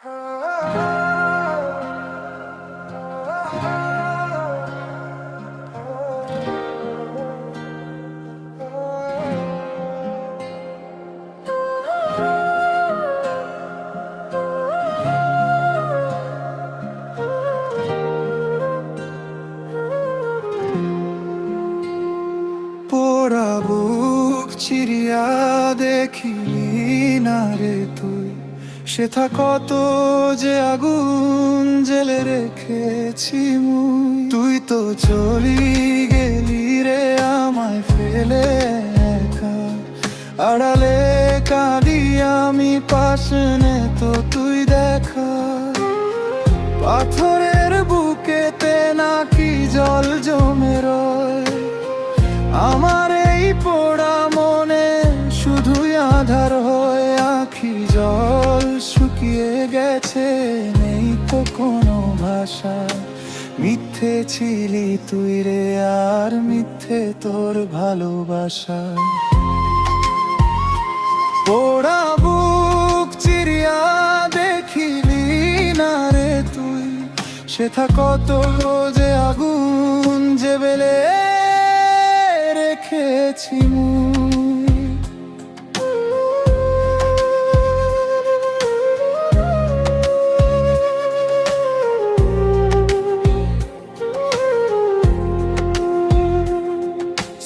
পোড়া বুক চিরিয়া দেখিলি না রে তুই, সেথা কত যে আগুন জেলে রেখেছি মুই। তুই তো চলি গেলি রে আমায় ফেলে একা, আড়ালে কাঁদি আমি পাশনে তো তুই দেখা। পাথরের বুকেতে নাকি জল জমে রয়, আমার এই পোড়া মনে শুধুই আধার হয়ে আঁখি জল শুকিয়ে গেছে, নেই তো কোনো ভাষা। মিথ্যে ছিলি তুই রে আর মিথ্যে তোর ভালোবাসা। পোড়া বুক চিরিয়া দেখিলি না রে তুই, সেথা কত যে আগুন যে বেলে রেখেছি মুই।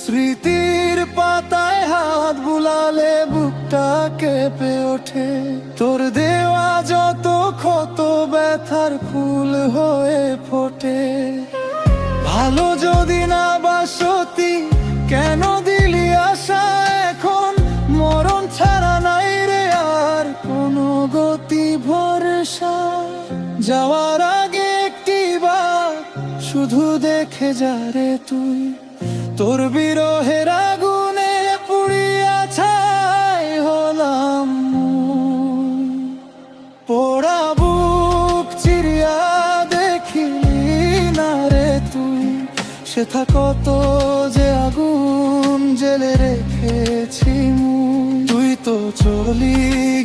স্মৃতির পাতায় হাত বুলালে বুকটা কেঁপে ওঠে, তোর দেওয়া যত ক্ষত ব্যথার ফুল হয়ে ফোটে। ভালো যদি না বাসতি কেন দিলি আশা, এখন মরণ ছাড়া নাই রে আর কোনো গতি ভরসা। যাওয়ার আগে একটিবার শুধু দেখে যা রে তুই, তোর বিরহের আগুনে পুড়িয়া ছাই হলাম মুই। পোড়া বুক চিরিয়া দেখিলি না রে তুই, সেথা কত যে আগুন জেলে রেখেছি মুই। তুই তো চলি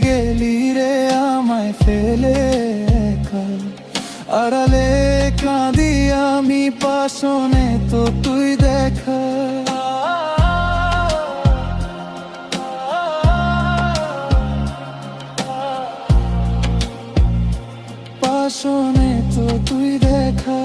গেলি রে আমায় ফেলে একা, আড়ালে কাঁদি আমি পাশনে তো তুই দেখা। পাশনে তো তুই দেখা।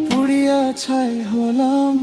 পুড়িয়া ছাই হলাম।